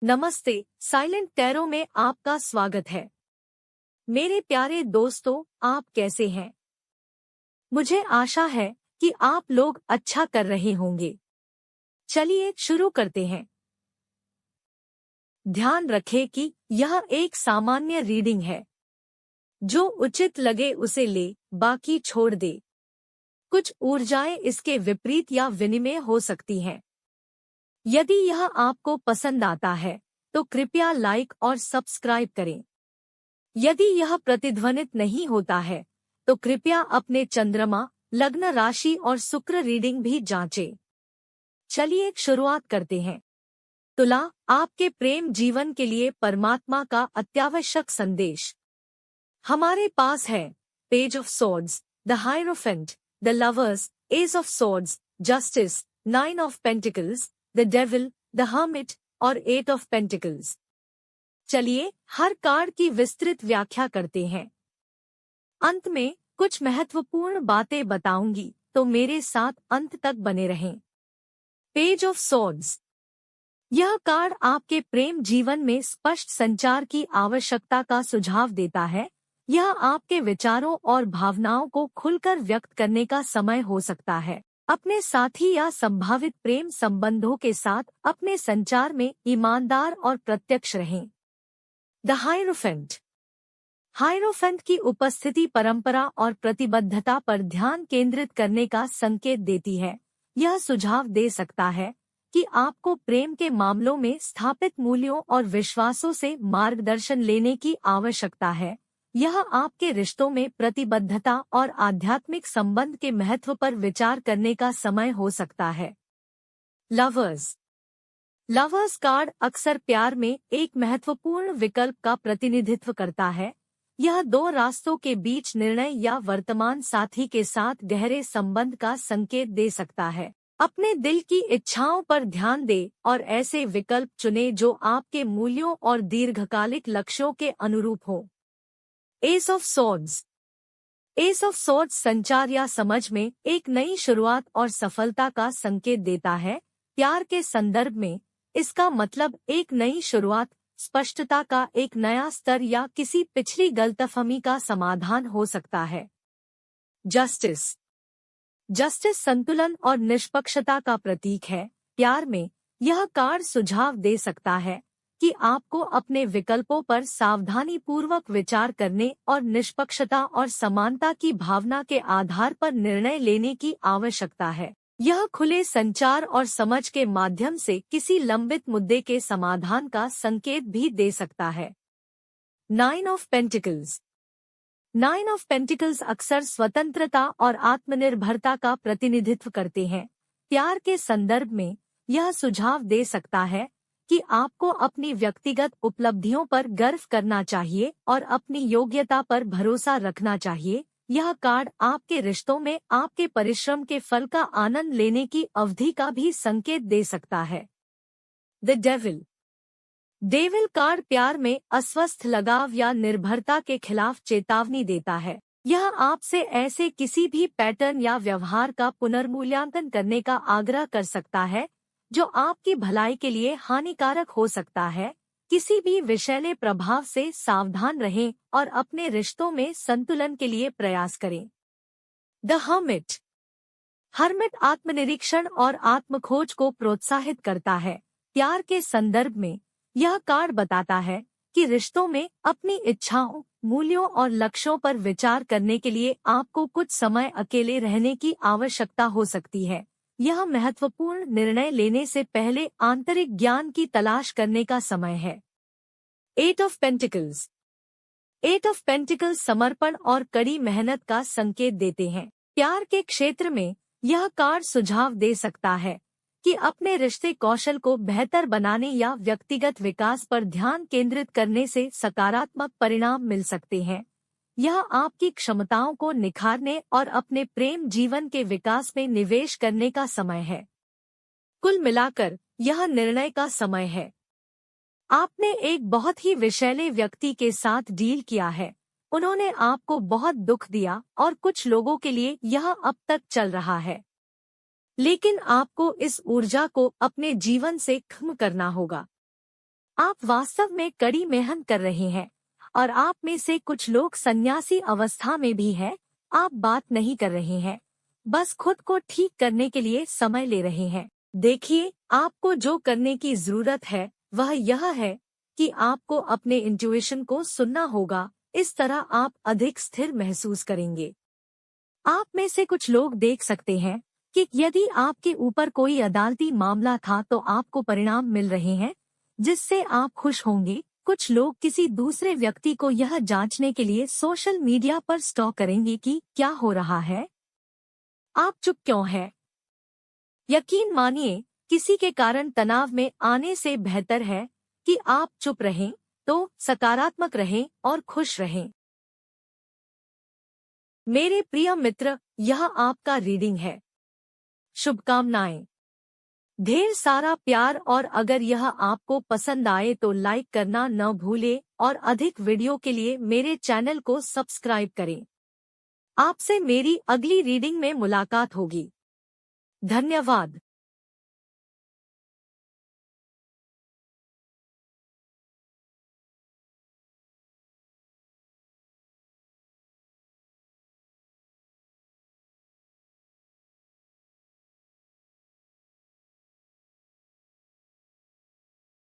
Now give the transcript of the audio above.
नमस्ते, silent tarot में आपका स्वागत है। मेरे प्यारे दोस्तों, आप कैसे हैं? मुझे आशा है कि आप लोग अच्छा कर रहे होंगे। चलिए शुरू करते हैं। ध्यान रखें कि यह एक सामान्य रीडिंग है। जो उचित लगे उसे ले, बाकी छोड़ दे। कुछ ऊर्जाएं इसके विपरीत या विनिमय हो सकती हैं। यदि यह आपको पसंद आता है तो कृपया लाइक और सब्सक्राइब करें। यदि यह प्रतिध्वनित नहीं होता है तो कृपया अपने चंद्रमा, लग्न राशि और शुक्र रीडिंग भी जांचें। चलिए शुरुआत करते हैं। तुला, आपके प्रेम जीवन के लिए परमात्मा का अत्यावश्यक संदेश। हमारे पास है page of swords, the hierophant, the lovers, S of swords, justice, nine of pentacles, the devil, the hermit और एट ऑफ पेंटिकल्स। चलिए हर कार्ड की विस्तृत व्याख्या करते हैं। अंत में कुछ महत्वपूर्ण बातें बताऊंगी, तो मेरे साथ अंत तक बने रहें। Page of swords. यह कार्ड आपके प्रेम जीवन में स्पष्ट संचार की आवश्यकता का सुझाव देता है। यह आपके विचारों और भावनाओं को खुलकर व्यक्त करने का समय हो सकता है। अपने साथी या संभावित प्रेम संबंधों के साथ अपने संचार में ईमानदार और प्रत्यक्ष रहें। The hierophant. हायरोफेंट की उपस्थिति परंपरा और प्रतिबद्धता पर ध्यान केंद्रित करने का संकेत देती है। यह सुझाव दे सकता है कि आपको प्रेम के मामलों में स्थापित मूल्यों और विश्वासों से मार्गदर्शन लेने की आवश्यकता है। यह आपके रिश्तों में प्रतिबद्धता और आध्यात्मिक संबंध के महत्व पर विचार करने का समय हो सकता है। लवर्स। लवर्स कार्ड अक्सर प्यार में एक महत्वपूर्ण विकल्प का प्रतिनिधित्व करता है। यह दो रास्तों के बीच निर्णय या वर्तमान साथी के साथ गहरे संबंध का संकेत दे सकता है। अपने दिल की इच्छाओं पर ध्यान दें और ऐसे विकल्प चुनें जो आपके मूल्यों और दीर्घकालिक लक्ष्यों के अनुरूप हो। S of swords. S of swords संचार या समझ में एक नई शुरुआत और सफलता का संकेत देता है। प्यार के संदर्भ में इसका मतलब एक नई शुरुआत, स्पष्टता का एक नया स्तर या किसी पिछली गलतफहमी का समाधान हो सकता है। जस्टिस। जस्टिस संतुलन और निष्पक्षता का प्रतीक है। प्यार में यह कार्ड सुझाव दे सकता है कि आपको अपने विकल्पों पर सावधानीपूर्वक विचार करने और निष्पक्षता और समानता की भावना के आधार पर निर्णय लेने की आवश्यकता है। यह खुले संचार और समझ के माध्यम से किसी लंबित मुद्दे के समाधान का संकेत भी दे सकता है। Nine of pentacles. Nine of pentacles अक्सर स्वतंत्रता और आत्मनिर्भरता का प्रतिनिधित्व करते हैं। प्यार के संदर्भ में यह सुझाव दे सकता है कि आपको अपनी व्यक्तिगत उपलब्धियों पर गर्व करना चाहिए और अपनी योग्यता पर भरोसा रखना चाहिए। यह कार्ड आपके रिश्तों में आपके परिश्रम के फल का आनंद लेने की अवधि का भी संकेत दे सकता है। The devil. डेविल कार्ड प्यार में अस्वस्थ लगाव या निर्भरता के खिलाफ चेतावनी देता है। यह आपसे ऐसे किसी भी पैटर्न या व्यवहार का पुनर्मूल्यांकन करने का आग्रह कर सकता है जो आपकी भलाई के लिए हानिकारक हो सकता है। किसी भी विषैले प्रभाव से सावधान रहें और अपने रिश्तों में संतुलन के लिए प्रयास करें। The hermit. हर्मिट आत्मनिरीक्षण और आत्मखोज को प्रोत्साहित करता है। प्यार के संदर्भ में यह कार्ड बताता है कि रिश्तों में अपनी इच्छाओं, मूल्यों और लक्ष्यों पर विचार करने के लिए आपको कुछ समय अकेले रहने की आवश्यकता हो सकती है। यह महत्वपूर्ण निर्णय लेने से पहले आंतरिक ज्ञान की तलाश करने का समय है। Eight of pentacles. Eight of pentacles समर्पण और कड़ी मेहनत का संकेत देते हैं। प्यार के क्षेत्र में यह कार्ड सुझाव दे सकता है कि अपने रिश्ते कौशल को बेहतर बनाने या व्यक्तिगत विकास पर ध्यान केंद्रित करने से सकारात्मक परिणाम मिल सकते हैं। यह आपकी क्षमताओं को निखारने और अपने प्रेम जीवन के विकास में निवेश करने का समय है। कुल मिलाकर यह निर्णय का समय है। आपने एक बहुत ही विषैले व्यक्ति के साथ डील किया है। उन्होंने आपको बहुत दुख दिया और कुछ लोगों के लिए यह अब तक चल रहा है। लेकिन आपको इस ऊर्जा को अपने जीवन से खत्म करना होगा। आप वास्तव में कड़ी मेहनत कर रहे हैं और आप में से कुछ लोग सन्यासी अवस्था में भी हैं। आप बात नहीं कर रहे हैं, बस खुद को ठीक करने के लिए समय ले रहे हैं। देखिए, आपको जो करने की जरूरत है वह यह है कि आपको अपने इंट्यूइशन को सुनना होगा। इस तरह आप अधिक स्थिर महसूस करेंगे। आप में से कुछ लोग देख सकते हैं कि यदि आपके ऊपर कोई अदालती मामला था तो आपको परिणाम मिल रहे हैं जिससे आप खुश होंगे। कुछ लोग किसी दूसरे व्यक्ति को यह जांचने के लिए सोशल मीडिया पर स्टॉक करेंगे कि क्या हो रहा है। आप चुप क्यों हैं? यकीन मानिए, किसी के कारण तनाव में आने से बेहतर है कि आप चुप रहें, तो सकारात्मक रहें और खुश रहें। मेरे प्रिय मित्र, यह आपका रीडिंग है। शुभकामनाएं। ढेर सारा प्यार, और अगर यह आपको पसंद आए तो लाइक करना न भूलें और अधिक वीडियो के लिए मेरे चैनल को सब्सक्राइब करें। आपसे मेरी अगली रीडिंग में मुलाकात होगी। धन्यवाद।